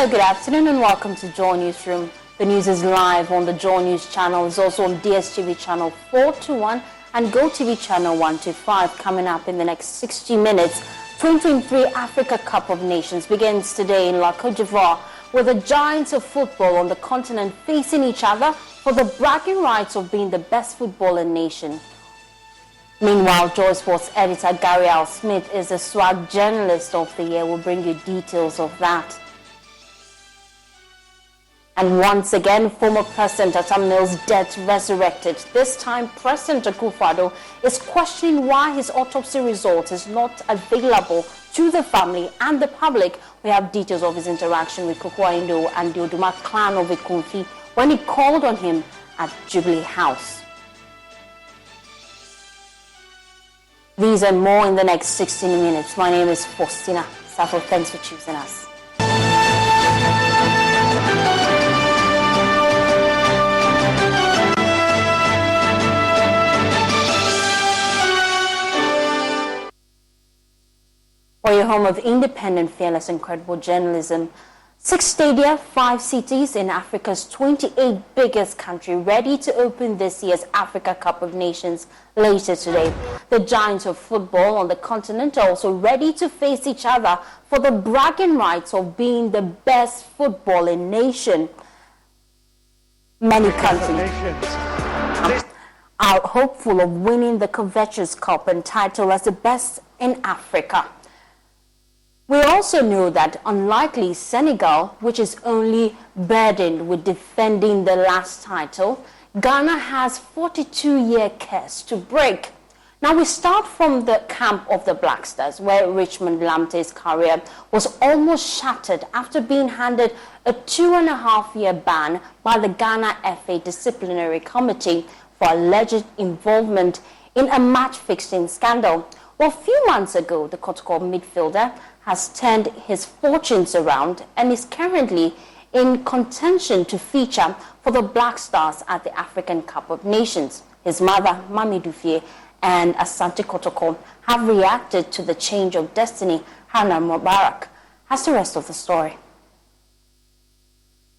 Hello, good afternoon and welcome to Joy Newsroom. The news is live on the Joy News channel. It's also on DSTV channel 421 and GoTV channel 125. Coming up in the next 60 minutes, 2023 Africa Cup of Nations begins today in La Côte d'Ivoire, with the giants of football on the continent facing each other for the bragging rights of being the best footballing nation. Meanwhile, Joy Sports editor Gary L. Smith is the swag journalist of the year. We'll bring you details of that. And once again, former President Atam Mills' death resurrected. This time, President Akufo-Addo is questioning why his autopsy result is not available to the family and the public. We have details of his interaction with Kukwaindo and the Oduma clan of Ikunfi when he called on him at Jubilee House. These and more in the next 16 minutes. My name is Faustina Safo. Thanks for choosing us. For your home of independent, fearless, and credible journalism. 6 stadia, 5 cities in Africa's 28th biggest country, ready to open this year's Africa Cup of Nations later today. The giants of football on the continent are also ready to face each other for the bragging rights of being the best footballing nation. Many countries are hopeful of winning the covetous cup and title as the best in Africa. We also know that, unlikely Senegal, which is only burdened with defending the last title, Ghana has 42-year curse to break. Now we start from the camp of the Black Stars, where Richmond Lamte's career was almost shattered after being handed a 2.5-year ban by the Ghana FA Disciplinary Committee for alleged involvement in a match-fixing scandal. Well, a few months ago, the Kotoko midfielder has turned his fortunes around and is currently in contention to feature for the Black Stars at the African Cup of Nations. His mother, Mami Dufie, and Asante Kotoko have reacted to the change of destiny. Hannah Mubarak has the rest of the story.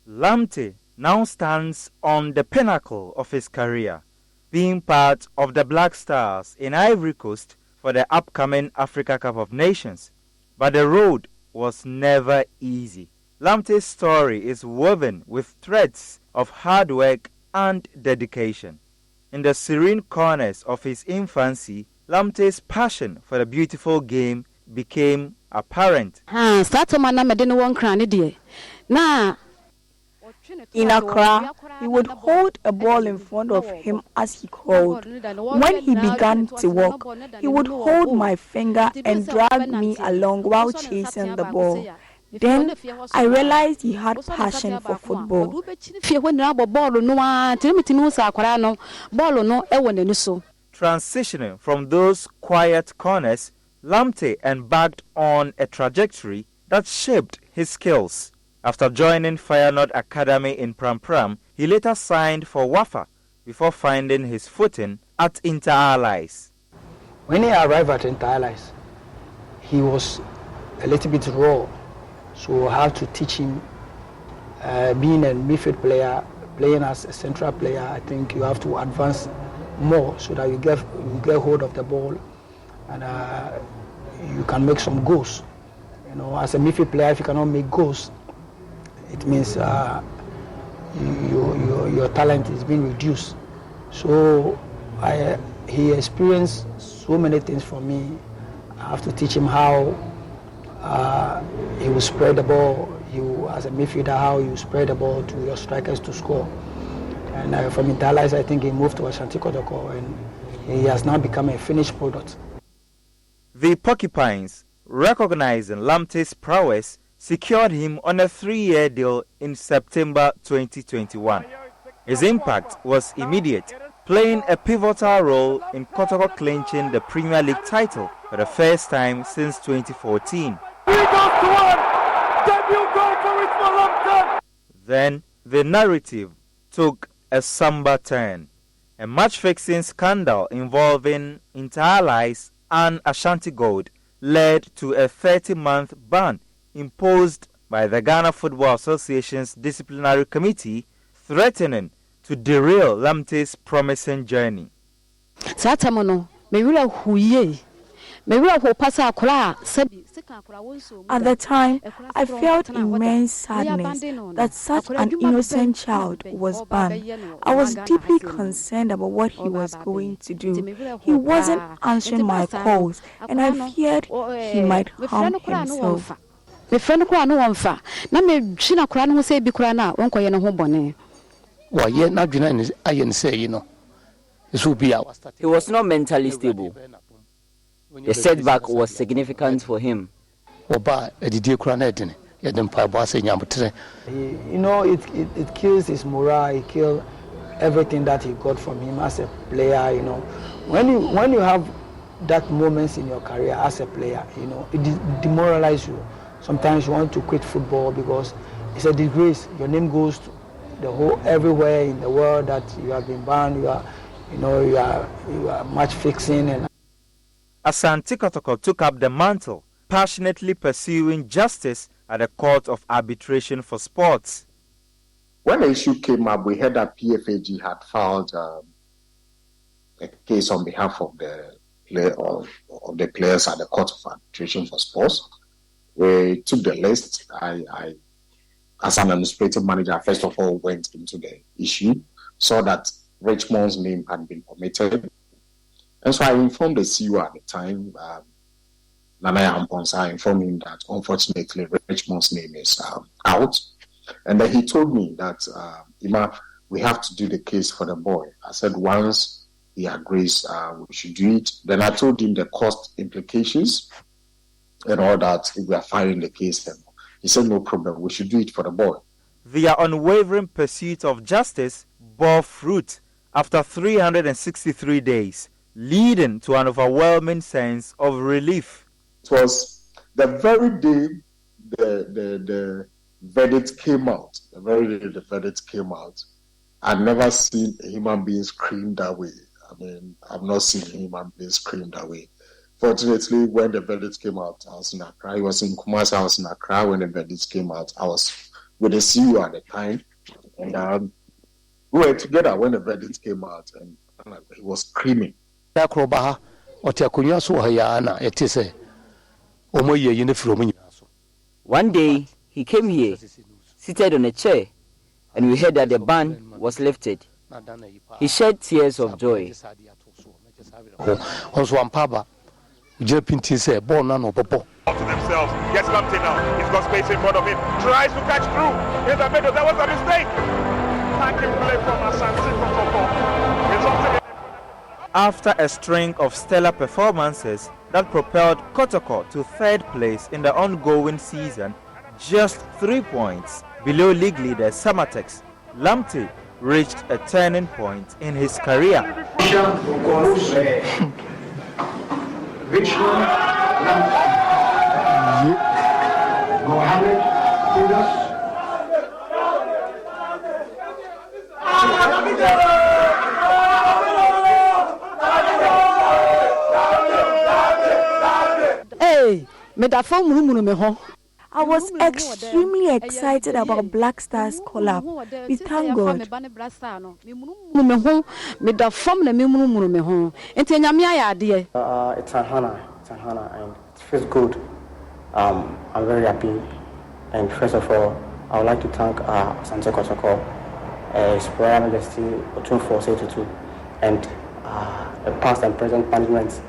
Lamte now stands on the pinnacle of his career, being part of the Black Stars in Ivory Coast for the upcoming Africa Cup of Nations. But the road was never easy. Lamte's story is woven with threads of hard work and dedication. In the serene corners of his infancy, Lamte's passion for the beautiful game became apparent. In Accra, he would hold a ball in front of him as he called. When he began to walk, he would hold my finger and drag me along while chasing the ball. Then I realized he had passion for football. Transitioning from those quiet corners, Lamte embarked on a trajectory that shaped his skills. After joining Feyenoord Academy in Pram Pram, he later signed for Wafa before finding his footing at Inter Allies. When he arrived at Inter Allies, he was a little bit raw, so I had to teach him. Being a midfield player, playing as a central player, I think you have to advance more so that you get hold of the ball and you can make some goals. You know, as a midfield player, if you cannot make goals, it means your talent is being reduced. So he experienced so many things from me. I have to teach him how he will spread the ball. As a midfielder, how you spread the ball to your strikers to score. And from Inter Allies, I think he moved to Ashanti Kotoko, and he has now become a finished product. The Porcupines, recognizing Lamte's prowess, secured him on a 3-year deal in September 2021. His impact was immediate, playing a pivotal role in Kotoko clinching the Premier League title for the first time since 2014. Then the narrative took a somber turn. A match-fixing scandal involving Inter Allies and Ashanti Gold led to a 30-month ban imposed by the Ghana Football Association's disciplinary committee, threatening to derail Lamte's promising journey. At the time, I felt immense sadness that such an innocent child was banned. I was deeply concerned about what he was going to do. He wasn't answering my calls, and I feared he might harm himself. He was not mentally stable. The setback was significant for him. You know, it kills his morale, it kills everything that he got from him as a player. You know, when you have that moments in your career as a player, you know, it demoralizes you. Sometimes you want to quit football because it's a disgrace. Your name goes to the whole everywhere in the world that you have been banned. You are match fixing. And Asante Kotoko took up the mantle, passionately pursuing justice at the Court of Arbitration for Sports. When the issue came up, we heard that PFAG had filed a case on behalf of the players at the Court of Arbitration for Sports. We took the list. I, as an administrative manager, first of all went into the issue, saw that Richmond's name had been omitted. And so I informed the CEO at the time, Nanaya Amponsa. I informed him that unfortunately Richmond's name is out. And then he told me that, Ima, we have to do the case for the boy. I said once he agrees, we should do it. Then I told him the cost implications and all that, if we are filing the case. And he said no problem, we should do it for the boy. Their unwavering pursuit of justice bore fruit after 363 days, leading to an overwhelming sense of relief. It was the very day the verdict came out. The very day the verdict came out, I've never seen a human being scream that way. I mean, I've not seen a human being scream that way. Fortunately, when the verdict came out, I was in Accra. He was in Kumasi. I was in Accra when the verdict came out. I was with the CEO at the time, and we were together when the verdict came out, and he was screaming. One day, he came here, seated on a chair, and we heard that the ban was lifted. He shed tears of joy. To themselves, gets Lamptey now. He's got space in front of him. Tries to catch through. In the middle, that was a mistake. Attacking play from Asante Kotoko. After a string of stellar performances that propelled Kotoko to third place in the ongoing season, just 3 points below league leader Samatex, Lamptey reached a turning point in his career. Hey, I was extremely excited about Black Stars collab. We thank God. It's an honor, and it feels good. I'm very happy. And first of all, I would like to thank Asante Kotoko, His Royal Majesty Otunfo Setutu, and the past and present management,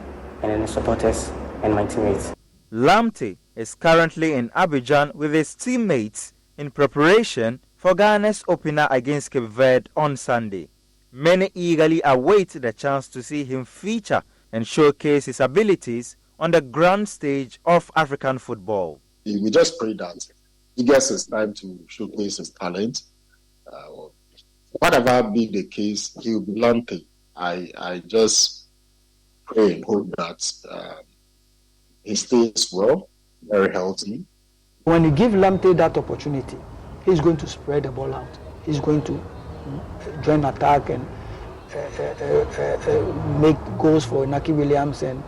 and then the supporters and my teammates. Lamptey is currently in Abidjan with his teammates in preparation for Ghana's opener against Cape Verde on Sunday. Many eagerly await the chance to see him feature and showcase his abilities on the grand stage of African football. We just pray that he gets his time to showcase his talent. Whatever be the case, he will be Lamptey. I just pray and hope that he stays well, very healthy. when you give Lamptey that opportunity, he's going to spread the ball out. He's going to join attack and make goals for Naki Williams and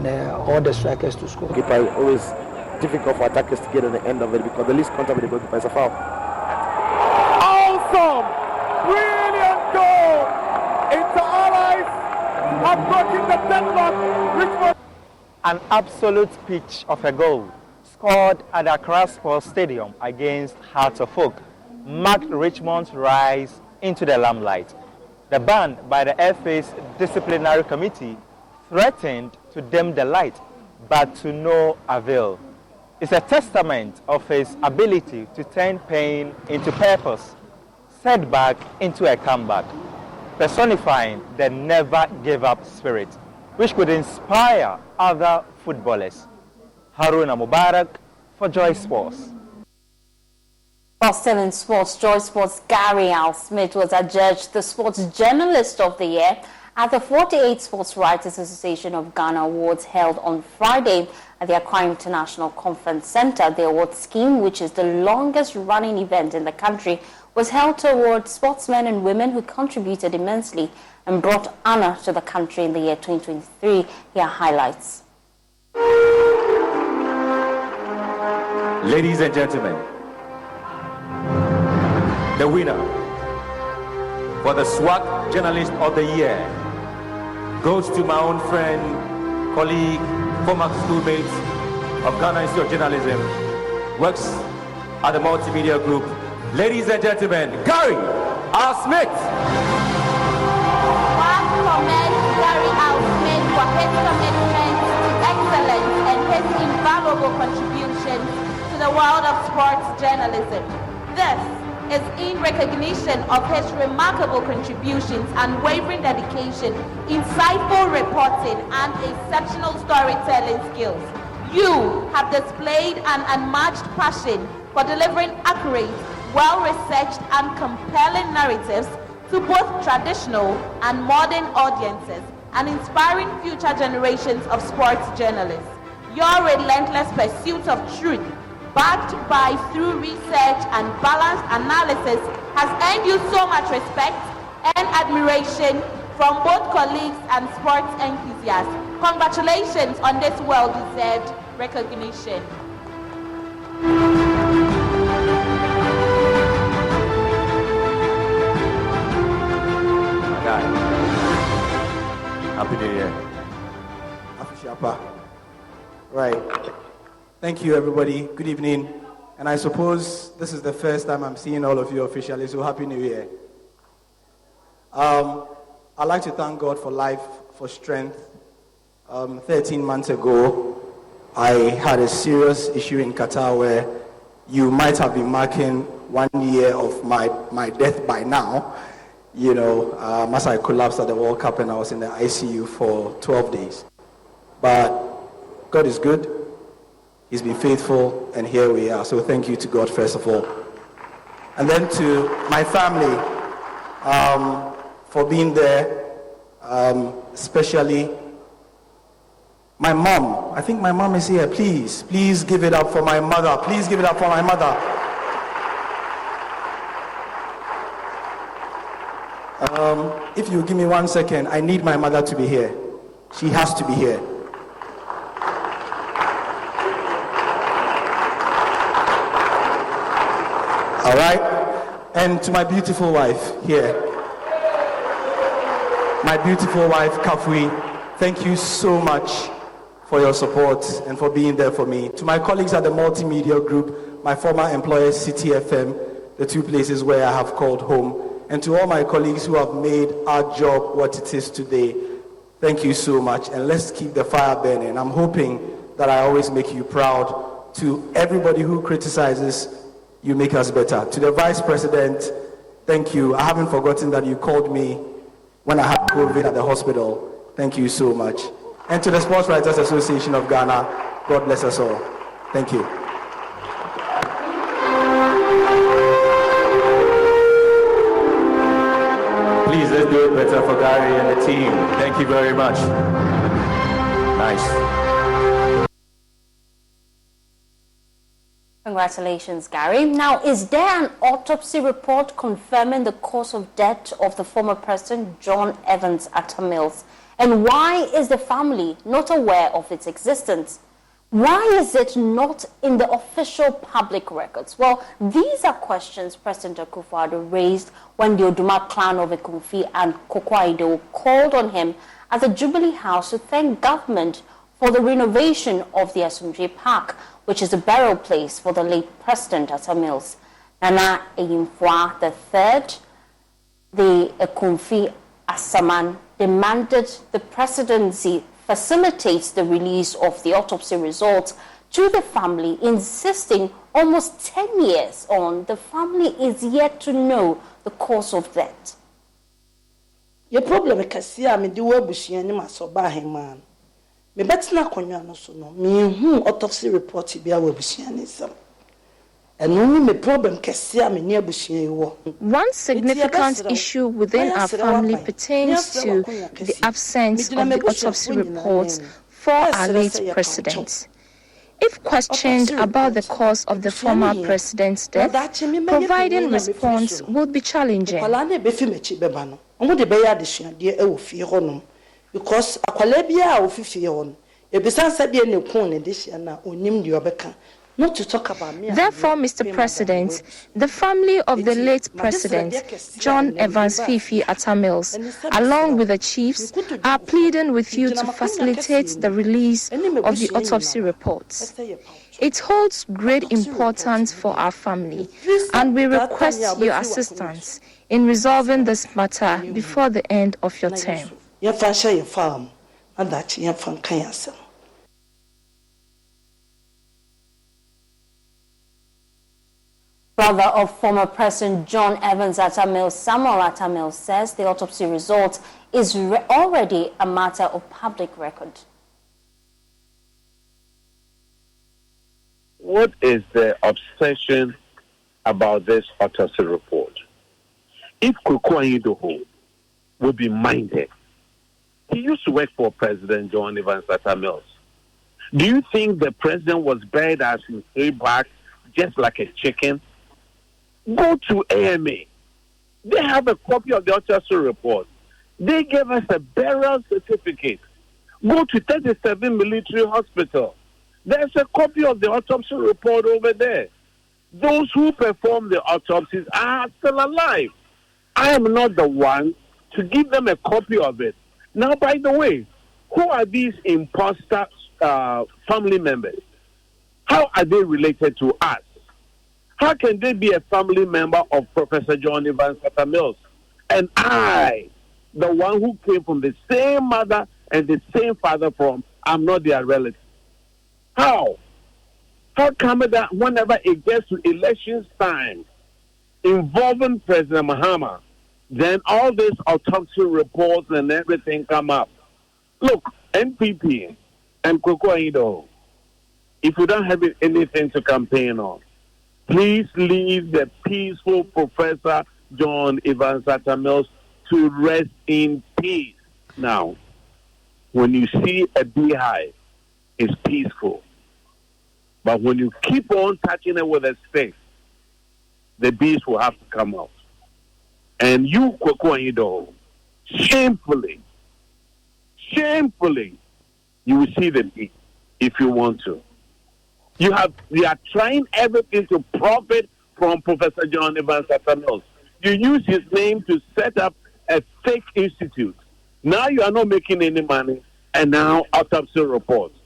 all the strikers to score. Keeper always difficult for attackers to get on the end of it because the least contact with the goalkeeper is a foul. Awesome! Brilliant goal! Inter Allies have broken the deadlock. Richmond. An absolute pitch of a goal scored at the Accra Sports Stadium against Hearts of Oak marked Richmond's rise into the limelight. The ban by the FA's disciplinary committee threatened to dim the light, but to no avail. It's a testament of his ability to turn pain into purpose, setback into a comeback, personifying the never give up spirit, which could inspire other footballers. Haruna Mubarak for Joy Sports. While still in sports, Joy Sports' Gary Al Smith was adjudged the Sports Journalist of the Year at the 48 Sports Writers Association of Ghana Awards held on Friday at the Accra International Conference Center. The award scheme, which is the longest running event in the country, was held to award sportsmen and women who contributed immensely and brought honor to the country in the year 2023. Here are highlights. Ladies and gentlemen, the winner for the SWAT Journalist of the Year goes to my own friend, colleague, former schoolmate of Ghana Institute of Journalism, works at the Multimedia Group. Ladies and gentlemen, Gary R. Smith. One commends Gary R. Smith for his commitment to excellence and his invaluable contributions to the world of sports journalism. This is in recognition of his remarkable contributions, unwavering dedication, insightful reporting, and exceptional storytelling skills. You have displayed an unmatched passion for delivering accurate, well-researched, and compelling narratives to both traditional and modern audiences and inspiring future generations of sports journalists. Your relentless pursuit of truth, backed by thorough research and balanced analysis, has earned you so much respect and admiration from both colleagues and sports enthusiasts. Congratulations on this well-deserved recognition. Happy New Year. Right. Thank you, everybody. Good evening. And I suppose this is the first time I'm seeing all of you officially, so Happy New Year. I'd like to thank God for life, for strength. 13 months ago, I had a serious issue in Qatar where you might have been marking 1 year of my death by now. You know, as I collapsed at the World Cup and I was in the ICU for 12 days. But God is good. He's been faithful, and here we are. So thank you to God, first of all. And then to my family for being there, especially my mom. I think my mom is here. Please give it up for my mother. Please give it up for my mother. If you give me 1 second, I need my mother to be here. She has to be here. All right? And to my beautiful wife here. My beautiful wife, Kafui, thank you so much for your support and for being there for me. To my colleagues at the Multimedia Group, my former employer, City FM, the two places where I have called home, and to all my colleagues who have made our job what it is today, thank you so much, and let's keep the fire burning. I'm hoping that I always make you proud. To everybody who criticizes, you make us better. To the Vice President, thank you. I haven't forgotten that you called me when I had COVID at the hospital. Thank you so much. And to the Sports Writers Association of Ghana, God bless us all. Thank you. Please, let's do it better for Gary and the team. Thank you very much. Nice. Congratulations, Gary. Now, is there an autopsy report confirming the cause of death of the former president, John Evans Atta Mills? And why is the family not aware of its existence? Why is it not in the official public records? Well, these are questions President Akufo-Addo raised when the Oduma clan of Ekumfi and Kokwaido called on him at the Jubilee House to thank government for the renovation of the Asumdwe Park, which is a burial place for the late President Atta Mills. Nana Eyimfua III, the Ekumfi Asaman, demanded the presidency facilitates the release of the autopsy results to the family, insisting almost 10 years on, the family is yet to know the cause of death. Your problem is that I do bushy and my soba man. Me betina konwa no so no. Me autopsy report be a bushy and some. And only me problem kesi me near bushy wo. One significant issue within our family pertains to the absence of the autopsy reports for our late president. If questioned about the cause of the former president's death, providing response would be challenging. Because not to talk about me. Therefore, Mr. President, the family of the late President, John Evans Fifi Atta Mills, along with the chiefs, are pleading with you to facilitate the release of the autopsy reports. It holds great importance for our family, and we request your assistance in resolving this matter before the end of your term. Brother of former President John Evans Atta Mills, Samuel Atta Mills, says the autopsy result is already a matter of public record. What is the obsession about this autopsy report? If Kokwaido would be minded, he used to work for President John Evans Atta Mills. Do you think the president was buried as in hay back, just like a chicken? Go to AMA. They have a copy of the autopsy report. They gave us a burial certificate. Go to 37 Military Hospital. There's a copy of the autopsy report over there. Those who perform the autopsies are still alive. I am not the one to give them a copy of it. Now, by the way, who are these imposter family members? How are they related to us? How can they be a family member of Professor John Evans Atta Mills? And I, the one who came from the same mother and the same father I'm not their relative. How? How come that whenever it gets to elections time involving President Mahama, then all these autopsy reports and everything come up? Look, NPP and Kokwaido, if you don't have anything to campaign on, please leave the peaceful Professor John Evans Atta Mills to rest in peace. Now, when you see a beehive, it's peaceful. But when you keep on touching it with a stick, the bees will have to come out. And you, Kokwaido, shamefully, you will see the bee if you want to. You are trying everything to profit from Professor John Evans Atta Mills. You use his name to set up a fake institute. Now you are not making any money, and now autopsy reports.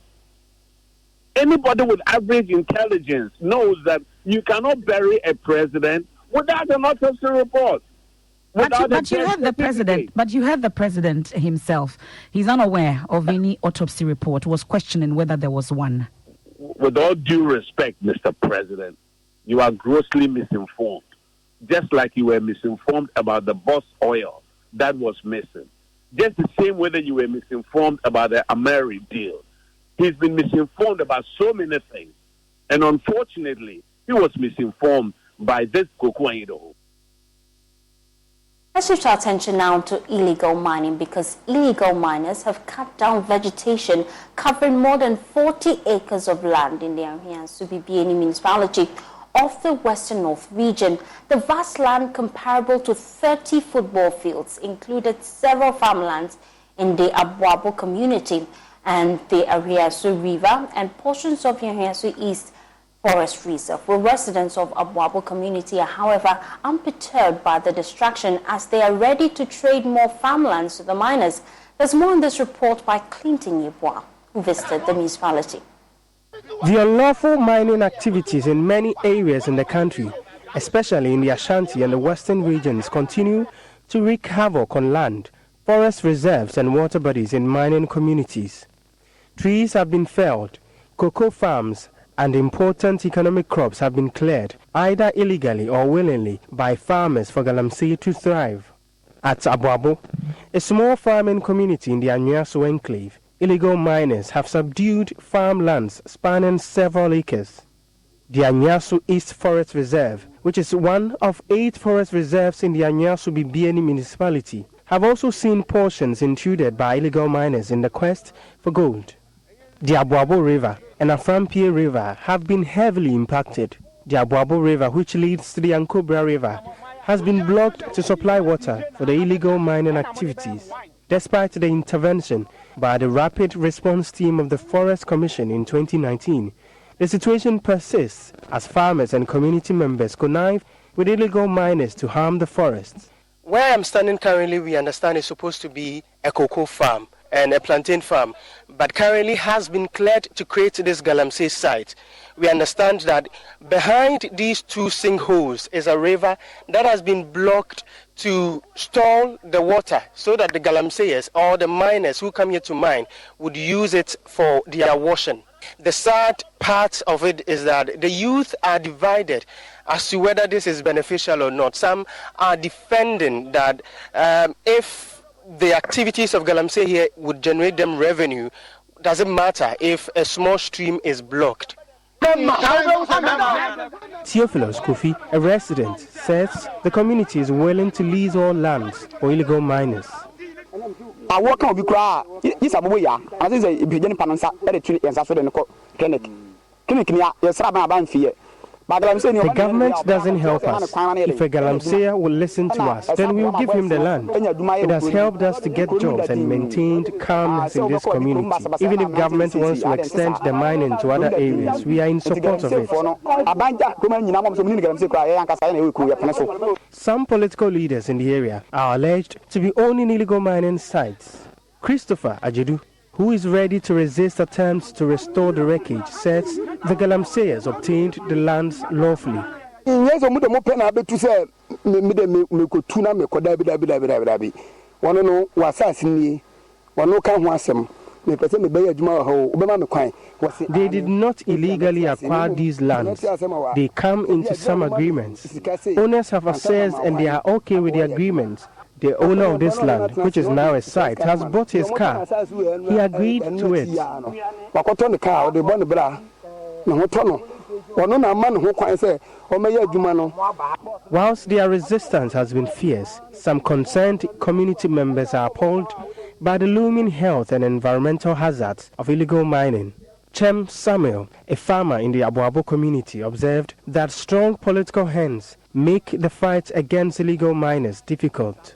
Anybody with average intelligence knows that you cannot bury a president without an autopsy report. But you have the president. But you have the president himself. He's unaware of any autopsy report. Was questioning whether there was one. With all due respect, Mr. President, you are grossly misinformed. Just like you were misinformed about the Boss oil that was missing. Just the same way that you were misinformed about the Ameri deal. He's been misinformed about so many things. And unfortunately, he was misinformed by this Kokwaido. Let's shift our attention now to illegal mining, because illegal miners have cut down vegetation covering more than 40 acres of land in the Subibieni municipality of the Western North region. The vast land, comparable to 30 football fields, included several farmlands in the Abuabo community. and the Ariasu River and portions of Ariasu East Forest Reserve. Well, residents of Abuabo community are, however, unperturbed by the distraction as they are ready to trade more farmlands to the miners. There's more in this report by Clinton Yeboah, who visited the municipality. The unlawful mining activities in many areas in the country, especially in the Ashanti and the western regions, continue to wreak havoc on land, forest reserves and water bodies in mining communities. Trees have been felled, cocoa farms and important economic crops have been cleared, either illegally or willingly, by farmers for Galamsey to thrive. At Abuabo, a small farming community in the Anyuaso enclave, illegal miners have subdued farmlands spanning several acres. The Anyuaso East Forest Reserve, which is one of 8 forest reserves in the Anyuaso Bibiani municipality, have also seen portions intruded by illegal miners in the quest for gold. The Abuabo River and Aframpie River have been heavily impacted. The Abuabo River, which leads to the Ankobra River, has been blocked to supply water for the illegal mining activities. Despite the intervention by the Rapid Response Team of the Forest Commission in 2019, the situation persists as farmers and community members connive with illegal miners to harm the forests. Where I'm standing currently, we understand is supposed to be a cocoa farm and a plantain farm, but currently has been cleared to create this Galamsey site. We understand that behind these 2 sinkholes is a river that has been blocked to store the water so that the Galamseyers or the miners who come here to mine would use it for their washing. The sad part of it is that the youth are divided as to whether this is beneficial or not. Some are defending that if the activities of Galamsey here would generate them revenue, doesn't matter if a small stream is blocked. Theophilus Kofi, a resident, says the community is willing to lease all lands for illegal miners. I work on this abuya. I think if you didn't panasa, the government doesn't help us. If a Galamseyer will listen to us, then we will give him the land. It has helped us to get jobs and maintained calmness in this community. Even if government wants to extend the mining to other areas, we are in support of it. Some political leaders in the area are alleged to be owning illegal mining sites. Christopher Ajedu, who is ready to resist attempts to restore the wreckage, says the Galamseyers obtained the lands lawfully. They did not illegally acquire these lands. They come into some agreements. Owners have assessed and they are okay with the agreements. The owner of this land, which is now a site, has bought his car. He agreed to it. Whilst their resistance has been fierce, some concerned community members are appalled by the looming health and environmental hazards of illegal mining. Chem Samuel, a farmer in the Abuabo community, observed that strong political hands make the fight against illegal miners difficult.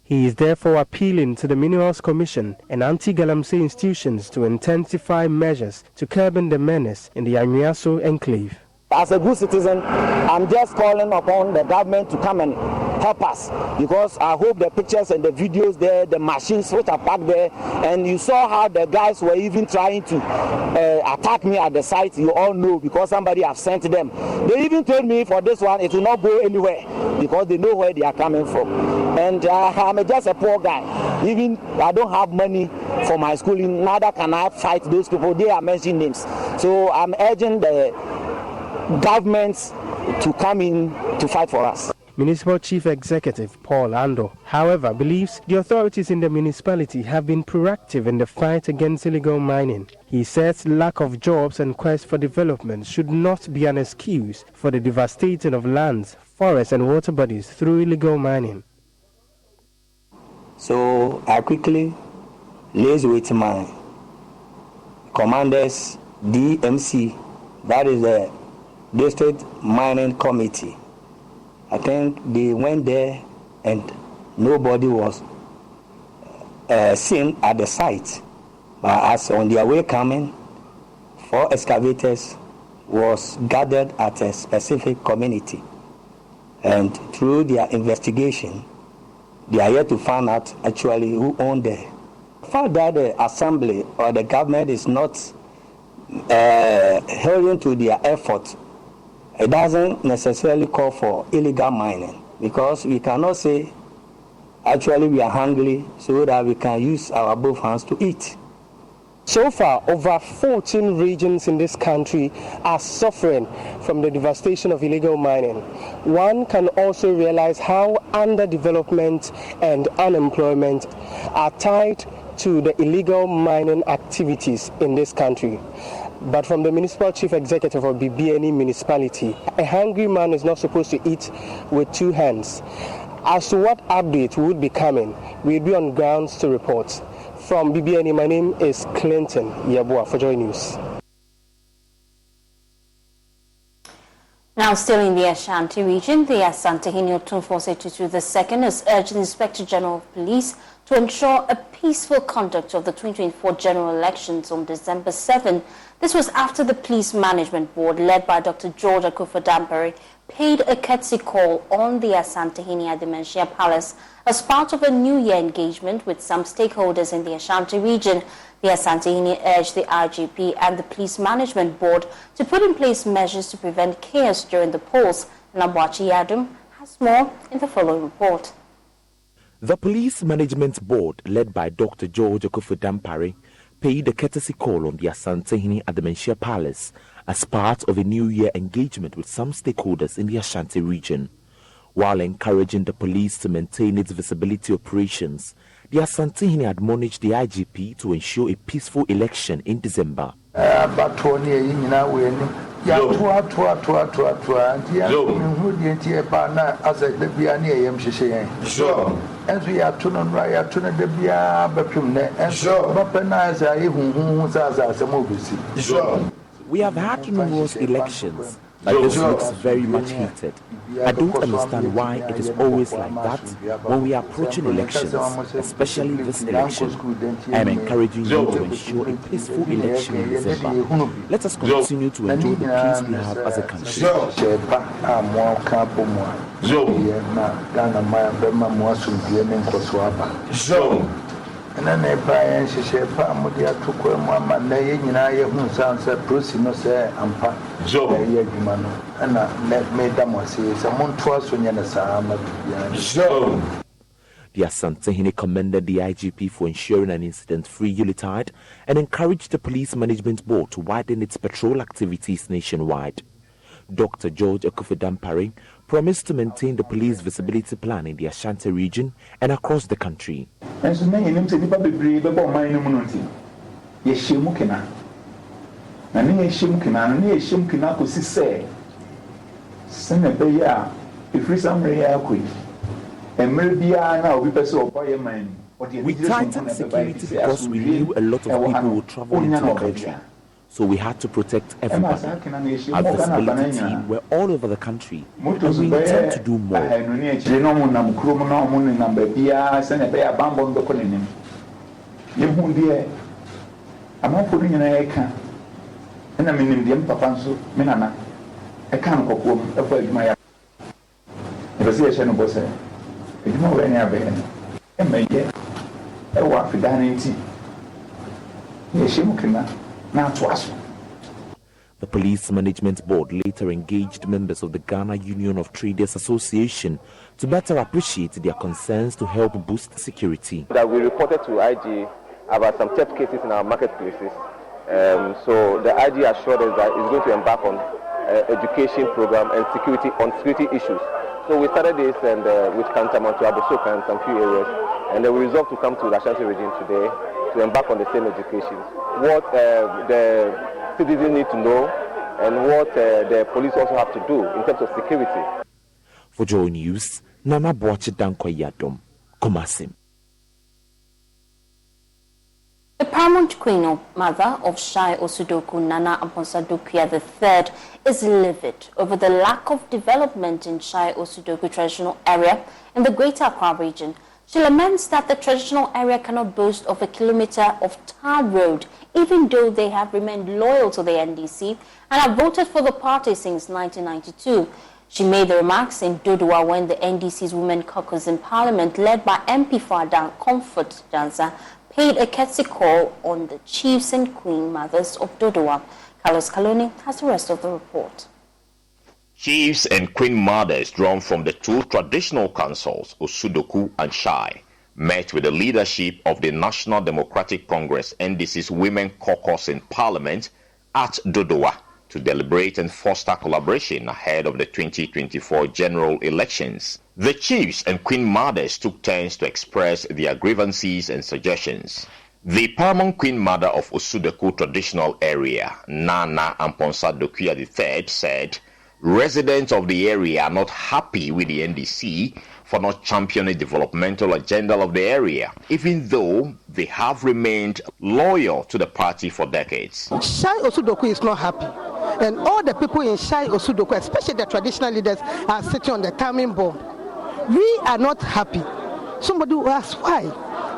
He is therefore appealing to the Minerals Commission and anti-Galamsey institutions to intensify measures to curb the menace in the Anyuaso enclave. As a good citizen, I'm just calling upon the government to come and help us, because I hope the pictures and the videos there, the machines which are parked there, and you saw how the guys were even trying to attack me at the site. You all know, because somebody has sent them. They even told me for this one it will not go anywhere because they know where they are coming from. And I'm just a poor guy. Even I don't have money for my schooling, neither can I fight those people. They are mentioning names. So I'm urging the governments to come in to fight for us. Municipal Chief Executive Paul Ando, however, believes the authorities in the municipality have been proactive in the fight against illegal mining. He says lack of jobs and quest for development should not be an excuse for the devastating of lands, forests and water bodies through illegal mining. So I quickly liaised with my commanders, DMC, that is the District Mining Committee. I think they went there and nobody was seen at the site. But as on their way coming, 4 excavators was gathered at a specific community. And through their investigation, they are yet to find out actually who owned the fact that the assembly or the government is not hurrying to their effort. It doesn't necessarily call for illegal mining, because we cannot say actually we are hungry so that we can use our both hands to eat. So far, over 14 regions in this country are suffering from the devastation of illegal mining. One can also realize how underdevelopment and unemployment are tied to the illegal mining activities in this country. But from the municipal chief executive of BBNE municipality, a hungry man is not supposed to eat with 2 hands. As to what update would be coming, we'll be on grounds to report. From BBNE, my name is Clinton Yabua for Joy News. Now, still in the Ashanti region, the Asantehene Otumfuo II has urged the Inspector General of Police to ensure a peaceful conduct of the 2024 general elections on December 7. This was after the Police Management Board, led by Dr. George Akufo-Dampare, paid a courtesy call on the Asantehene at the Menchia Palace as part of a New Year engagement with some stakeholders in the Ashanti region. The Asantehene urged the IGP and the Police Management Board to put in place measures to prevent chaos during the polls. Nabwachi Yadum has more in the following report. The Police Management Board, led by Dr. George Akufo-Dampare, paid a courtesy call on the Asantehene at the Menchia Palace as part of a New Year engagement with some stakeholders in the Ashanti region. While encouraging the police to maintain its visibility operations, the Asantehene admonished the IGP to ensure a peaceful election in December. We have had numerous elections, but this looks very much heated. I don't understand why it is always like that when we are approaching elections, especially this election. I am encouraging you to ensure a peaceful election in December. Let us continue to enjoy the peace we have as a country. And then they buy and she said, Pamudia took Mamma, Bruce, no say, and Pat, Joe, and let me say, someone twice when you're the Asantehene commended the IGP for ensuring an incident-free Yuletide and encouraged the Police Management Board to widen its patrol activities nationwide. Dr. George Akufo-Dampare promised to maintain the police visibility plan in the Ashanti region and across the country. And so many names and people believe about my immunity. Yes, she mukina. And near Shimkina, and near Shimkina could say, Send a bear, if we some rare queen. And maybe now we pursue by a man. We tightened security because we knew a lot of people would travel into the country. So we had to protect everybody. Our visibility team were all over the country, and we intend to do more. The Police Management Board later engaged members of the Ghana Union of Traders Association to better appreciate their concerns to help boost security. That we reported to IG about some theft cases in our marketplaces. So the IG assured us that it's going to embark on education program and security issues. So we started this and with Kantaman to Abosoka and some few areas, and then we resolved to come to the Ashanti region today to embark on the same education. What the citizens need to know and what the police also have to do in terms of security. For Joy News, Nana Boache Danko-Yadom, Kumasim. The paramount queen or mother of Shai Osudoku, Nana Aponsa-Dokuya III, is livid over the lack of development in Shai Osudoku traditional area in the Greater Accra region. She laments that the traditional area cannot boast of a kilometre of tar road, even though they have remained loyal to the NDC and have voted for the party since 1992. She made the remarks in Dodowa when the NDC's Women Caucus in Parliament, led by MP Fada Comfort Danza, paid a courtesy call on the chiefs and queen mothers of Dodowa. Carlos Kaloni has the rest of the report. Chiefs and queen mothers drawn from the two traditional councils, Osudoku and Shai, met with the leadership of the National Democratic Congress NDC's Women Caucus in Parliament at Dodowa to deliberate and foster collaboration ahead of the 2024 general elections. The chiefs and queen mothers took turns to express their grievances and suggestions. The paramount queen mother of Osudoku traditional area, Nana Amponsa Dokuya III, said residents of the area are not happy with the NDC for not championing the developmental agenda of the area, even though they have remained loyal to the party for decades. Shai Osudoku is not happy. And all the people in Shai Osudoku, especially the traditional leaders, are sitting on the timing bomb. We are not happy. Somebody will ask why.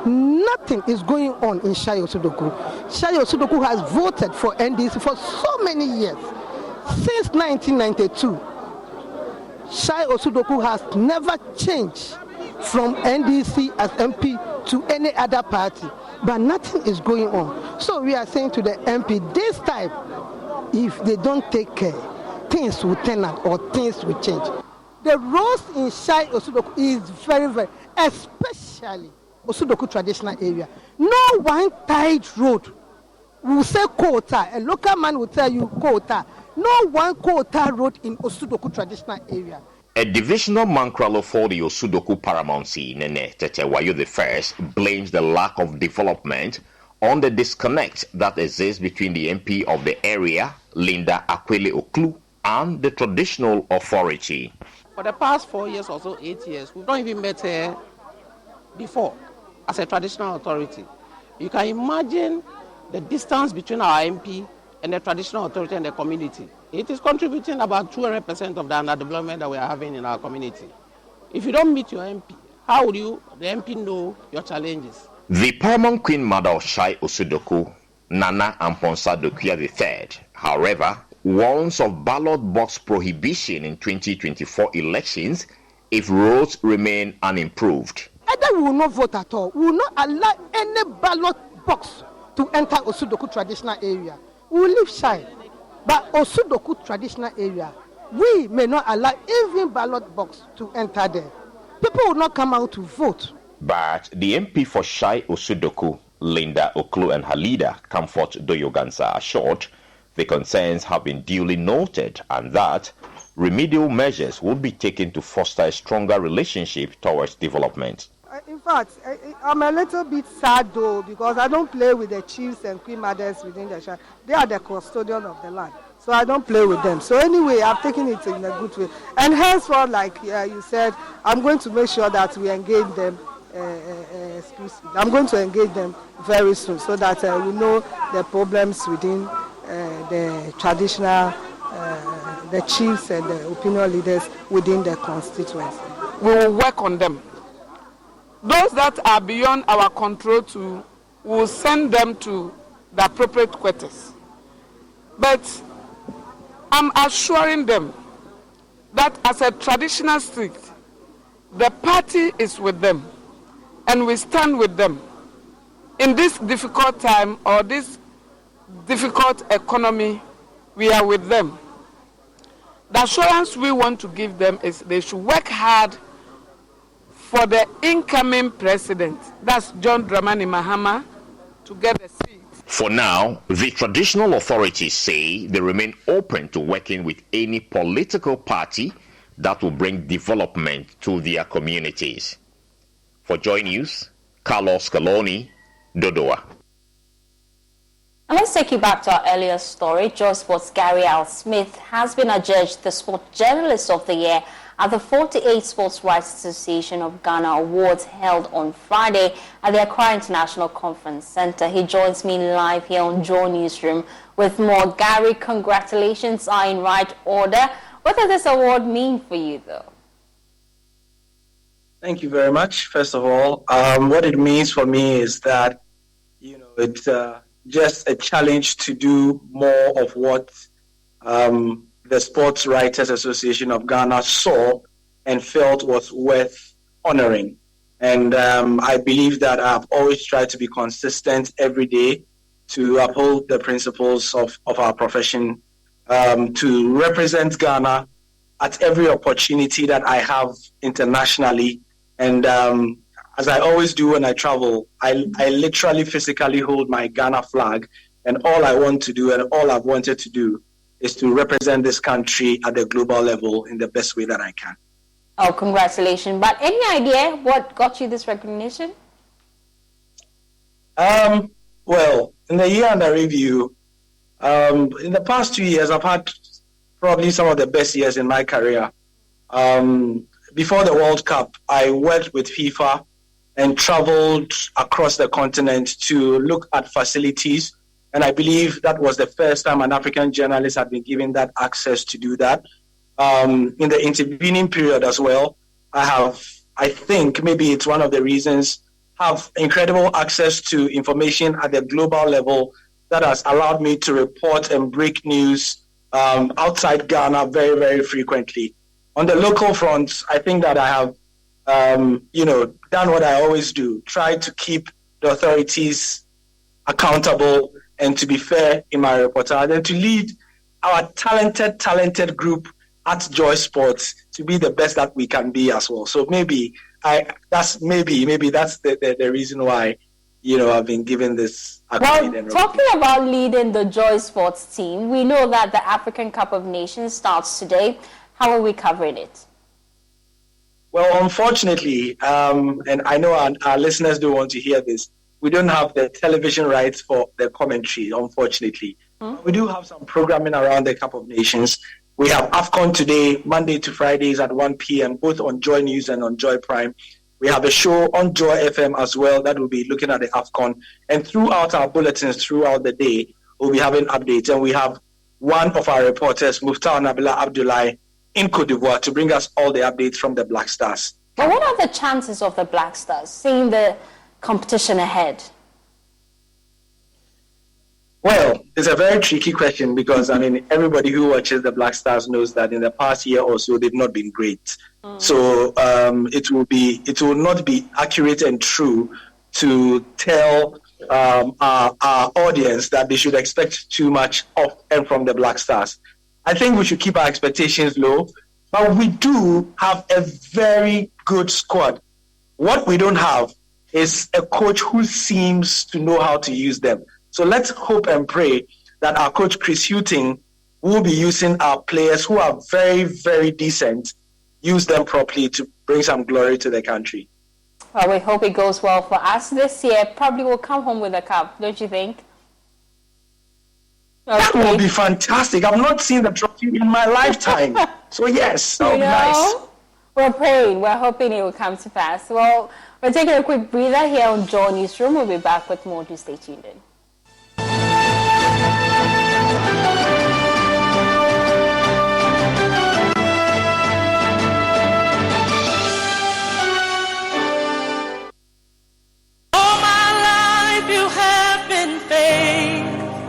Nothing is going on in Shai Osudoku. Shai Osudoku has voted for NDC for so many years. Since 1992, Shai Osudoku has never changed from NDC as MP to any other party. But nothing is going on. So we are saying to the MP, this time, if they don't take care, things will turn out or things will change. The roads in Shai Osudoku is very, very, especially Osudoku traditional area. No one tied road will say quota. A local man will tell you quota. No one quota road in Osudoku traditional area. A divisional Mankralo for the Osudoku paramountcy, Nene Tetewayo I, blames the lack of development on the disconnect that exists between the MP of the area, Linda Akwele Oklu, and the traditional authority. For the past 4 years or so, 8 years, we've not even met her before as a traditional authority. You can imagine the distance between our MP and the traditional authority and the community. It is contributing about 200% of the underdevelopment that we are having in our community. If you don't meet your MP, how would the MP know your challenges? The paramount queen mother of Shai Osudoku, Nana Amponsa Dokuya III, however, warns of ballot box prohibition in 2024 elections if roads remain unimproved. Either we will not vote at all. We will not allow any ballot box to enter Osudoku traditional area. We will leave Shai. But Osudoku traditional area, we may not allow even ballot box to enter there. People will not come out to vote. But the MP for Shai Osudoku, Linda Oklu, and her leader, Comfort Doyogansa, assured the concerns have been duly noted and that remedial measures will be taken to foster a stronger relationship towards development. In fact, I'm a little bit sad though, because I don't play with the chiefs and queen mothers within the Shai. They are the custodian of the land, so I don't play with them. So anyway, I've taken it in a good way. And henceforth, like you said, I'm going to make sure that we engage them. I'm going to engage them very soon so that we know the problems within the traditional, the chiefs and the opinion leaders within the constituency. We will work on them. Those that are beyond our control too, we will send them to the appropriate quarters. But I'm assuring them that as a traditional street, the party is with them and we stand with them. In this difficult time or this difficult economy, we are with them. The assurance we want to give them is they should work hard for the incoming president, that's John Dramani Mahama, to get a seat. For now, the traditional authorities say they remain open to working with any political party that will bring development to their communities. For Joy News, Carlos Kaloni, Dodowa. And let's take you back to our earlier story. Joy Sports' Gary Al Smith has been adjudged the Sport Journalist of the Year at the 48th Sports Rights Association of Ghana Awards held on Friday at the Accra International Conference Center. He joins me live here on Joy Newsroom with more. Gary, congratulations are in right order. What does this award mean for you, though? Thank you very much. First of all, what it means for me is that, it's just a challenge to do more of what the Sports Writers Association of Ghana saw and felt was worth honoring. And I believe that I've always tried to be consistent every day to uphold the principles of our profession, to represent Ghana at every opportunity that I have internationally. And as I always do when I travel, I literally physically hold my Ghana flag, and all I want to do and all I've wanted to do is to represent this country at the global level in the best way that I can. Oh, congratulations. But any idea what got you this recognition? Well, in the year under review, in the past 2 years, I've had probably some of the best years in my career. Before the World Cup, I worked with FIFA and traveled across the continent to look at facilities. And I believe that was the first time an African journalist had been given that access to do that. In the intervening period as well, I think maybe it's one of the reasons, have incredible access to information at the global level that has allowed me to report and break news outside Ghana very, very frequently. On the local front, I think that I have, done what I always do, try to keep the authorities accountable and to be fair in my reportage and to lead our talented group at Joy Sports to be the best that we can be as well. So maybe that's the reason why, I've been given this accolade. Well, talking about leading the Joy Sports team, we know that the African Cup of Nations starts today. How are we covering it? Well, unfortunately, and I know our listeners don't want to hear this, we don't have the television rights for the commentary, unfortunately. We do have some programming around the Cup of Nations. We have AFCON today, Monday to Fridays at 1 p.m., both on Joy News and on Joy Prime. We have a show on Joy FM as well that will be looking at the AFCON. And throughout our bulletins, throughout the day, we'll be having updates. And we have one of our reporters, Muftar Nabila Abdullahi, in Cote d'Ivoire to bring us all the updates from the Black Stars. But what are the chances of the Black Stars seeing the competition ahead? Well, it's a very tricky question because, everybody who watches the Black Stars knows that in the past year or so, they've not been great. So it will not be accurate and true to tell our audience that they should expect too much of and from the Black Stars. I think we should keep our expectations low, but we do have a very good squad. What we don't have is a coach who seems to know how to use them. So let's hope and pray that our coach, Chris Hughton, will be using our players who are very, very decent, use them properly to bring some glory to the country. Well, we hope it goes well for us this year. Probably we'll come home with a cup, don't you think? Okay. That will be fantastic. I've not seen the trophy in my lifetime. So yes, that would be nice. We're praying. We're hoping it will come to pass. Well, we're taking a quick breather here on Joy Newsroom. We'll be back with more. Do stay tuned in.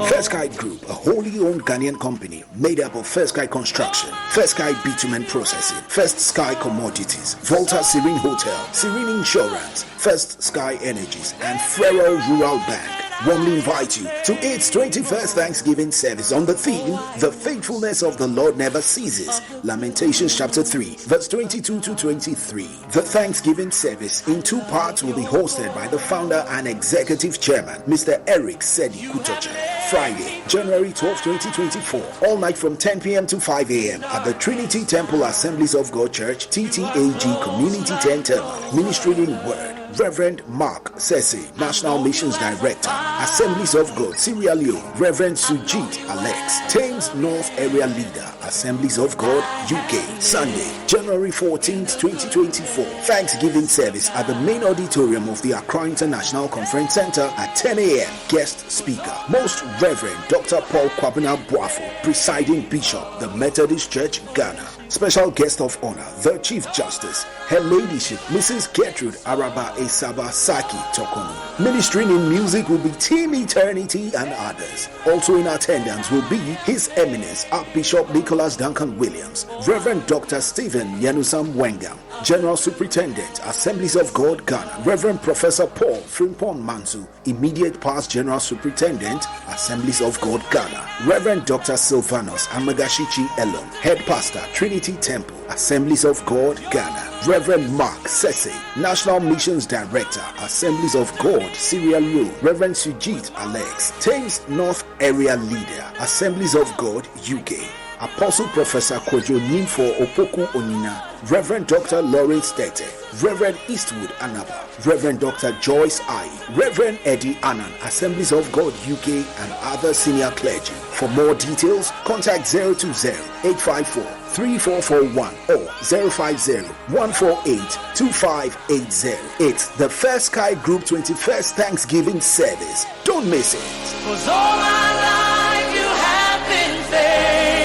First Sky Group, a wholly owned Ghanaian company made up of First Sky Construction, First Sky Bitumen Processing, First Sky Commodities, Volta Serene Hotel, Serene Insurance, First Sky Energies, and Frero Rural Bank warmly invite you to its 21st Thanksgiving service on the theme, The Faithfulness of the Lord Never Ceases, Lamentations chapter 3, verse 22 to 23. The Thanksgiving service in 2 parts will be hosted by the founder and executive chairman, Mr. Eric Sedi Kutocha. Friday, January 12, 2024, all night from 10 p.m. to 5 a.m. at the Trinity Temple Assemblies of God Church, TTAG Community Center, ministering word. Reverend Mark Sese, National Missions Director, Assemblies of God, Sierra Leone, Reverend Sujit Alex, Thames North Area Leader, Assemblies of God, UK. Sunday, January 14th, 2024. Thanksgiving service at the main auditorium of the Accra International Conference Center at 10 a.m. Guest speaker, Most Reverend Dr. Paul Kwabena Boafo, presiding Bishop, the Methodist Church, Ghana. Special guest of honor, the Chief Justice, Her Ladyship, Mrs. Gertrude Araba Esaba Saki Tokono. Ministering in music will be Team Eternity and others. Also in attendance will be His Eminence Archbishop Nicholas Duncan Williams, Reverend Dr. Stephen Yanusam Wengam, General Superintendent, Assemblies of God, Ghana, Reverend Professor Paul Frimpong Mansu, Immediate Past General Superintendent, Assemblies of God, Ghana, Reverend Dr. Silvanus Amagashichi Elon, Head Pastor, Trinity Temple, Assemblies of God, Ghana, Reverend Mark Sese, National Missions Director, Assemblies of God, Sierra Leone, Reverend Sujit Alex, Thames North Area Leader, Assemblies of God, UK, Apostle Professor Kojo Ninfo Opoku Onina, Reverend Dr. Lawrence Tete, Reverend Eastwood Anaba, Reverend Dr. Joyce Ai, Reverend Eddie Annan, Assemblies of God UK and other senior clergy. For more details, contact 020-854-3441 or 050-148-2580. It's the First Sky Group 21st Thanksgiving service. Don't miss it. 'Cause all my life you have been faithful.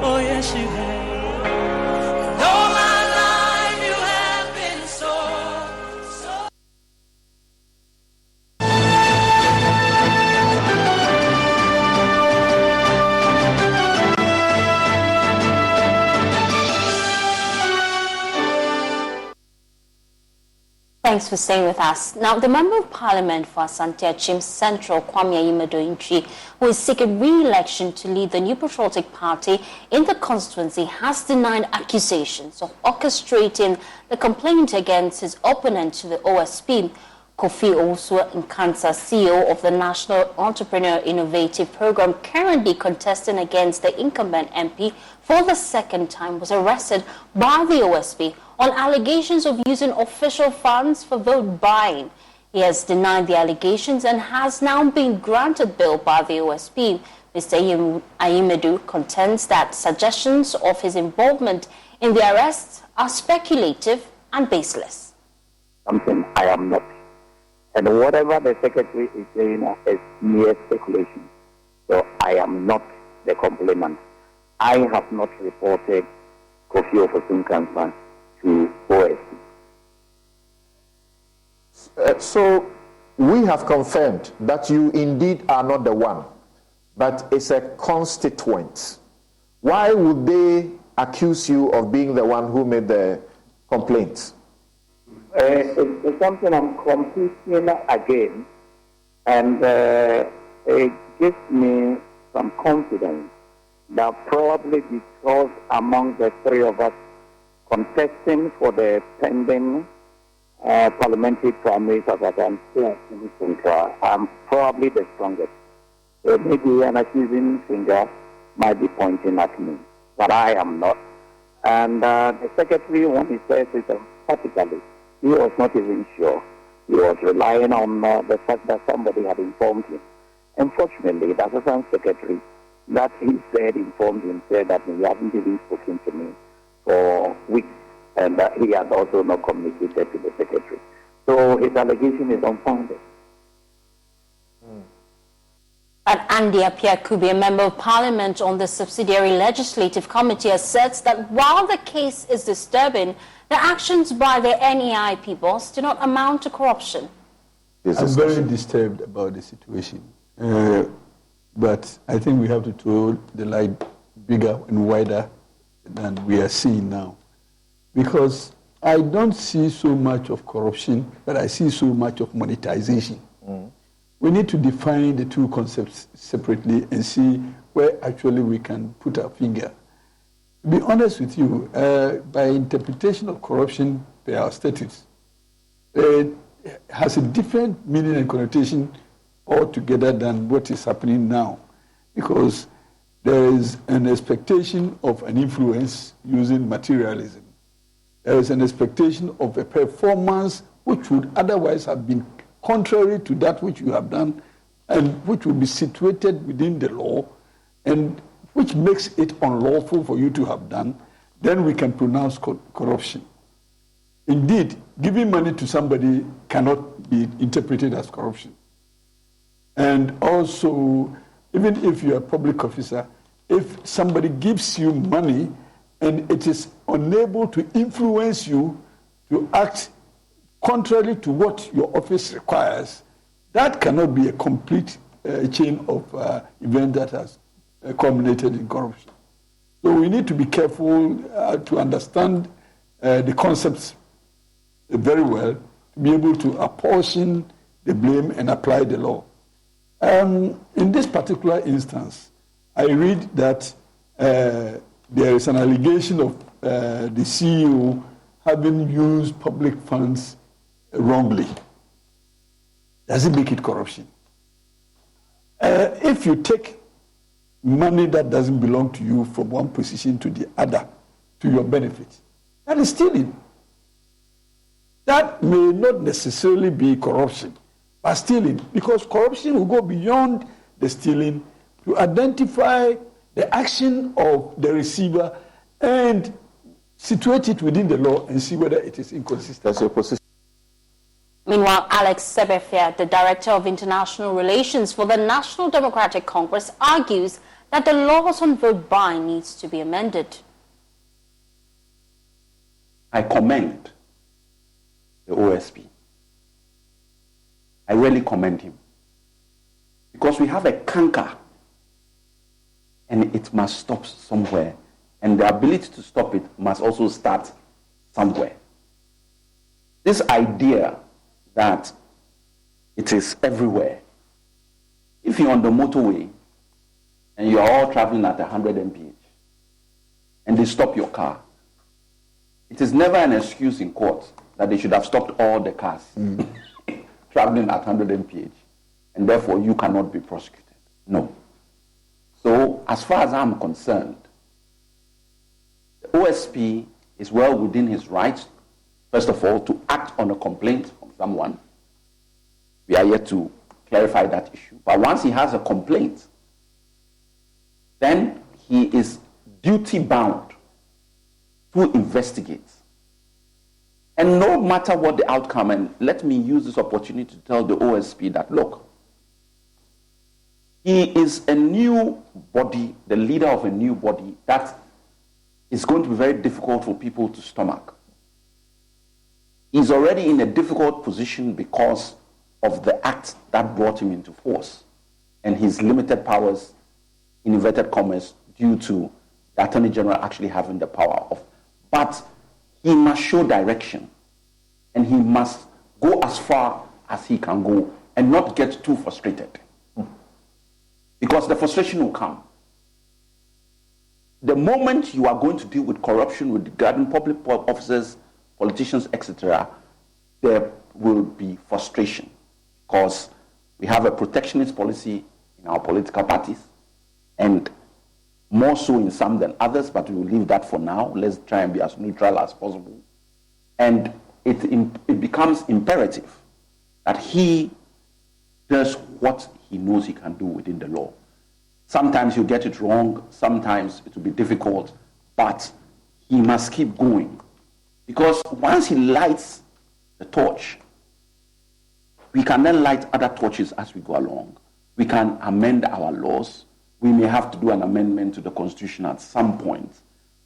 Oh yes you have. All my life you have been so. Thanks for staying with us. Now, the Member of Parliament for Asante Achim Central, Kwame Ayimedo, who is seeking re-election to lead the New Patriotic Party in the constituency, has denied accusations of orchestrating the complaint against his opponent to the OSP. Kofi Owusu Nkansa, CEO of the National Entrepreneur Innovative Program, currently contesting against the incumbent MP for the second time, was arrested by the OSP on allegations of using official funds for vote buying. He has denied the allegations and has now been granted bail by the OSP. Mr. Ayimedo contends that suggestions of his involvement in the arrests are speculative and baseless. Something I am not. And whatever the secretary is saying is mere speculation. So I am not the complainant. I have not reported Kofi Owusu Nkansa to OSP. So we have confirmed that you indeed are not the one, but it's a constituent. Why would they accuse you of being the one who made the complaint? It's something I'm competing against, and it gives me some confidence that probably because among the three of us contesting for the pending parliamentary primaries of Asante Central, I'm probably the strongest. So maybe an accusing finger might be pointing at me, but I am not. And the secretary, when he says it emphatically, he was not even sure. He was relying on the fact that somebody had informed him. Unfortunately, the Assistant Secretary that he said informed him, said that he hadn't even spoken to me for weeks, and that he had also not communicated to the Secretary. So his allegation is unfounded. And Andy Appiah-Kubi, a member of parliament on the subsidiary legislative committee, asserts that while the case is disturbing, the actions by the NEIP boss do not amount to corruption. I'm very disturbed about the situation. But I think we have to throw the light bigger and wider than we are seeing now. Because I don't see so much of corruption, but I see so much of monetization. We need to define the two concepts separately and see where actually we can put our finger. To be honest with you, by interpretation of corruption by our statutes, it has a different meaning and connotation altogether than what is happening now. Because there is an expectation of an influence using materialism. There is an expectation of a performance which would otherwise have been contrary to that which you have done and which will be situated within the law. And which makes it unlawful for you to have done, then we can pronounce corruption. Indeed, giving money to somebody cannot be interpreted as corruption. And also, even if you're a public officer, if somebody gives you money and it is unable to influence you to act contrary to what your office requires, that cannot be a complete chain of events that has culminated in corruption. So we need to be careful to understand the concepts very well, to be able to apportion the blame and apply the law. In this particular instance, I read that there is an allegation of the CEO having used public funds wrongly. Does it make it corruption? If you take money that doesn't belong to you from one position to the other to your benefit, that is stealing. That may not necessarily be corruption, but stealing, because corruption will go beyond the stealing to identify the action of the receiver and situate it within the law and see whether it is inconsistent. Meanwhile, Alex Sebefia, the Director of International Relations for the National Democratic Congress, argues that the laws on vote buying needs to be amended. I commend the OSP. I really commend him. Because we have a canker and it must stop somewhere. And the ability to stop it must also start somewhere. This idea that it is everywhere. If you're on the motorway and you're all traveling at 100 mph and they stop your car, it is never an excuse in court that they should have stopped all the cars traveling at 100 mph and therefore you cannot be prosecuted. No. So as far as I'm concerned, the OSP is well within his rights, first of all, to act on a complaint from someone. We are yet to clarify that issue. But once he has a complaint, then he is duty bound to investigate. And no matter what the outcome, and let me use this opportunity to tell the OSP that, look, he is a new body, the leader of a new body that is going to be very difficult for people to stomach. He's already in a difficult position because of the act that brought him into force and his limited powers, in inverted commas, due to the Attorney General actually having the power of. But he must show direction and he must go as far as he can go and not get too frustrated. Because the frustration will come. The moment you are going to deal with corruption regarding public officers, politicians, etc., there will be frustration because we have a protectionist policy in our political parties and more so in some than others, but we will leave that for now. Let's try and be as neutral as possible. And it becomes imperative that he does what he knows he can do within the law. Sometimes you get it wrong, sometimes it will be difficult, but he must keep going. Because once he lights the torch, we can then light other torches as we go along. We can amend our laws. We may have to do an amendment to the Constitution at some point,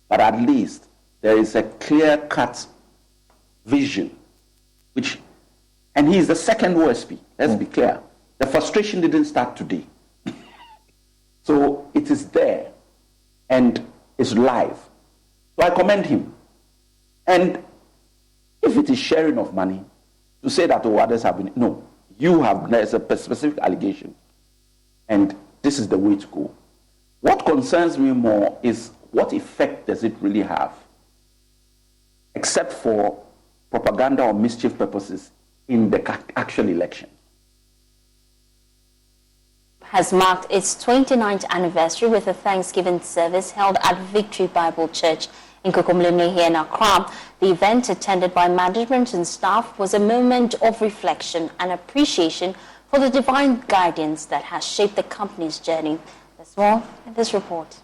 but at least there is a clear-cut vision, and he is the second OSP, let's be clear. The frustration didn't start today. So it is there and it's live. So I commend him. And if it is sharing of money, to say that others have been, no, there's a specific allegation. And this is the way to go. What concerns me more is what effect does it really have, except for propaganda or mischief purposes in the actual election. Has marked its 29th anniversary with a Thanksgiving service held at Victory Bible Church in Kokomlene here in Accra. The event, attended by management and staff, was a moment of reflection and appreciation for the divine guidance that has shaped the company's journey. There's more in this report.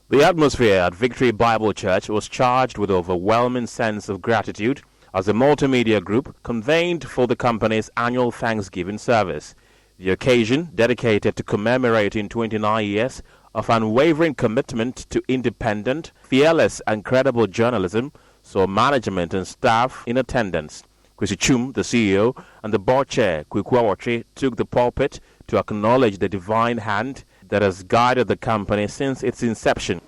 The atmosphere at Victory Bible Church was charged with an overwhelming sense of gratitude as the multimedia group convened for the company's annual Thanksgiving service. The occasion, dedicated to commemorating 29 years of unwavering commitment to independent, fearless and credible journalism, saw management and staff in attendance. Kwesi Chum, the CEO, and the board chair, Kweku Awotwe, took the pulpit to acknowledge the divine hand that has guided the company since its inception.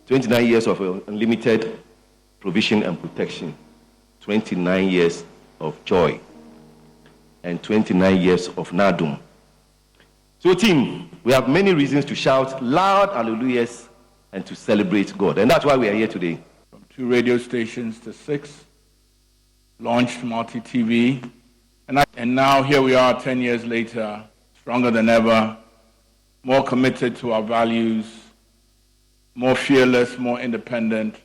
29 years of unlimited provision and protection, 29 years of joy, and 29 years of nadum. So team, we have many reasons to shout loud hallelujahs and to celebrate God. And that's why we are here today. From 2 radio stations to 6, launched multi-TV, and now here we are 10 years later, stronger than ever, more committed to our values, more fearless, more independent,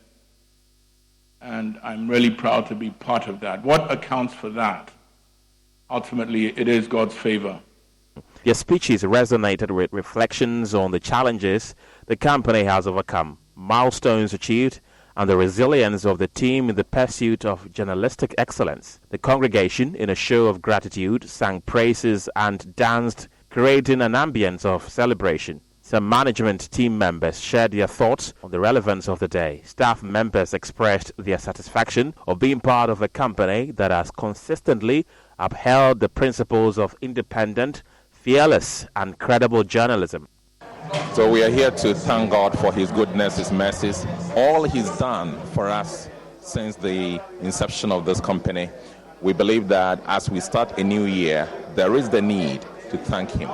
and I'm really proud to be part of that. What accounts for that? Ultimately, it is God's favor. Their speeches resonated with reflections on the challenges the company has overcome, milestones achieved, and the resilience of the team in the pursuit of journalistic excellence. The congregation, in a show of gratitude, sang praises and danced, creating an ambience of celebration. Some management team members shared their thoughts on the relevance of the day. Staff members expressed their satisfaction of being part of a company that has consistently upheld the principles of independent, fearless and credible journalism. So we are here to thank God for His goodness, His mercies, all He's done for us since the inception of this company. We believe that as we start a new year, there is the need to thank Him.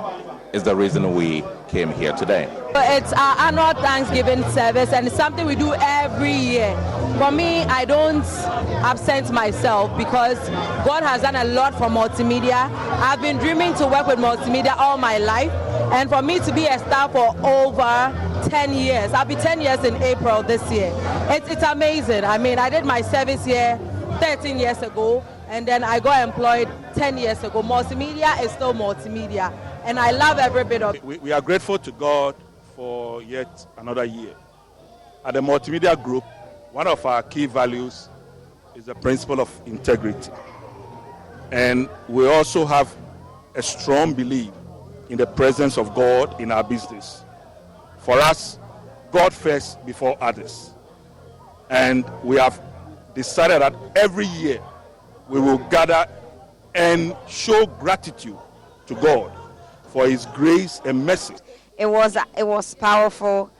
It's the reason we came here today. It's our annual Thanksgiving service, and it's something we do every year. For me, I don't absent myself because God has done a lot for multimedia. I've been dreaming to work with multimedia all my life, and for me to be a star for over 10 years, I'll be 10 years in April this year. It's amazing. I mean, I did my service here 13 years ago, and then I got employed 10 years ago. Multimedia is still multimedia, and I love every bit of it. We are grateful to God for yet another year. At the Multimedia Group, one of our key values is the principle of integrity. And we also have a strong belief in the presence of God in our business. For us, God first before others. And we have decided that every year we will gather and show gratitude to God for His grace and mercy. It was powerful.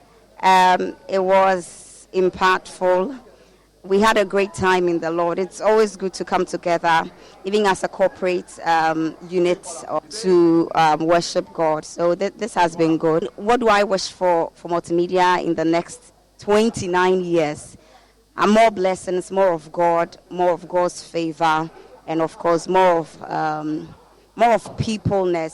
It was impactful. We had a great time in the Lord. It's always good to come together, even as a corporate unit, to worship God. So this has been good. What do I wish for multimedia in the next 29 years? And more blessings, more of God, more of God's favor, and of course more of peopleness.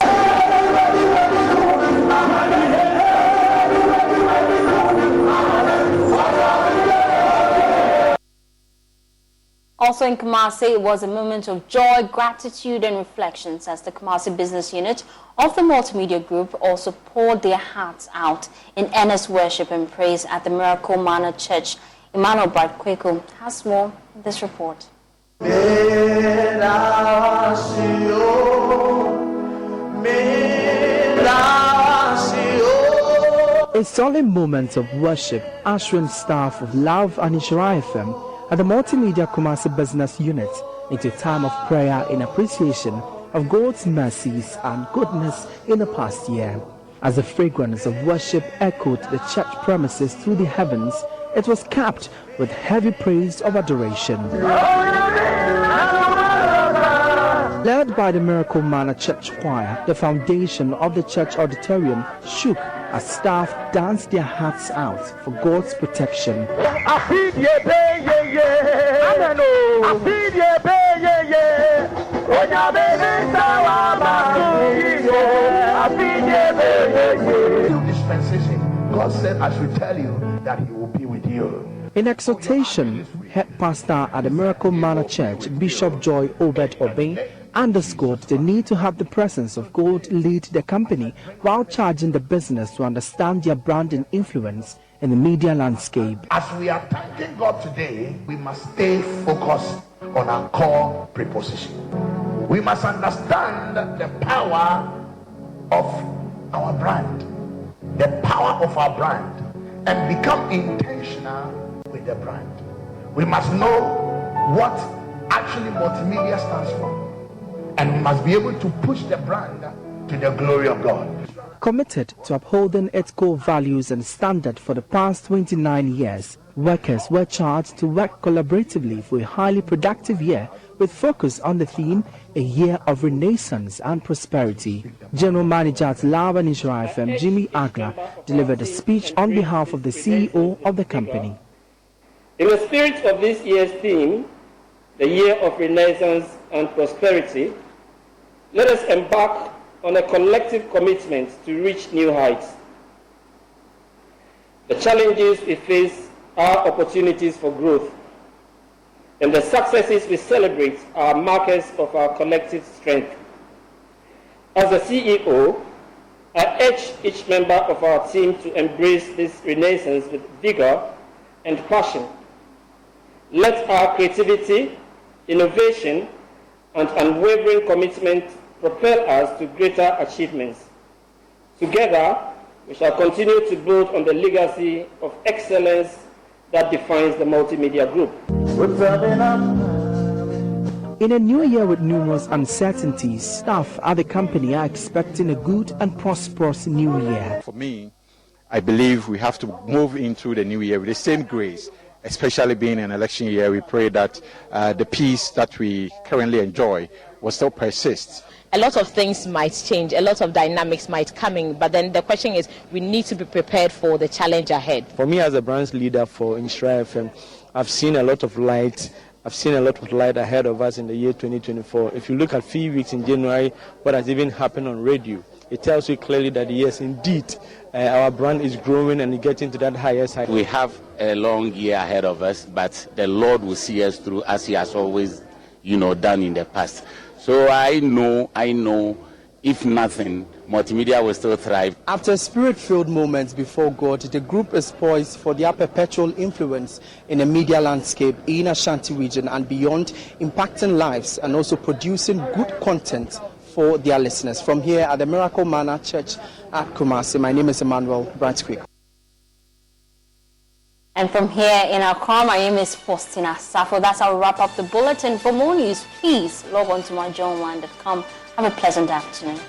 Also in Kumasi, it was a moment of joy, gratitude and reflections as the Kumasi business unit of the Multimedia Group also poured their hearts out in earnest worship and praise at the Miracle Manor Church. Emmanuel Bright Kweku has more in this report. A solemn moment of worship ushering staff of Love and Ishira FM at the Multimedia Kumasi Business Unit into a time of prayer in appreciation of God's mercies and goodness in the past year. As the fragrance of worship echoed the church premises through the heavens, it was capped with heavy praise of adoration. Led by the Miracle Manor Church Choir, the foundation of the church auditorium shook as staff danced their hearts out for God's protection. God said, I should tell you that He will be with you. In exhortation, head pastor at the Miracle Manor Church, Bishop Joy Obed Obey, underscored the need to have the presence of God lead the company while charging the business to understand their brand and influence in the media landscape. As we are thanking God today, we must stay focused on our core preposition. We must understand the power of our brand, the power of our brand, and become intentional with the brand. We must know what actually multimedia stands for, and we must be able to push the brand to the glory of God. Committed to upholding its core values and standard for the past 29 years, workers were charged to work collaboratively for a highly productive year with focus on the theme, a year of renaissance and prosperity. General Manager at Love and Insure FM, Jimmy Agla, delivered a speech on behalf of the CEO of the company. In the spirit of this year's theme, the year of renaissance and prosperity, let us embark on a collective commitment to reach new heights. The challenges we face are opportunities for growth, and the successes we celebrate are markers of our collective strength. As the CEO, I urge each member of our team to embrace this renaissance with vigor and passion. Let our creativity, innovation, and unwavering commitment propel us to greater achievements. Together, we shall continue to build on the legacy of excellence that defines the multimedia group. In a new year with numerous uncertainties, staff at the company are expecting a good and prosperous new year. For me, I believe we have to move into the new year with the same grace, especially being an election year. We pray that the peace that we currently enjoy will still persist. A lot of things might change, a lot of dynamics might come in, but then the question is, we need to be prepared for the challenge ahead. For me as a branch leader for Insure FM, I've seen a lot of light. I've seen a lot of light ahead of us in the year 2024. If you look at 3 weeks in January, what has even happened on radio, it tells you clearly that yes, indeed, our brand is growing and getting to that highest height. We have a long year ahead of us, but the Lord will see us through as He has always, done in the past. So I know, if nothing, multimedia will still thrive. After spirit-filled moments before God, the group is poised for their perpetual influence in the media landscape in Ashanti region and beyond, impacting lives and also producing good content for their listeners. From here at the Miracle Manor Church at Kumasi, my name is Emmanuel Branchquick. And from here in Accra, my name is Faustina Safo. That's how we wrap up the bulletin. For more news, please log on to myjoyone.com. Have a pleasant afternoon.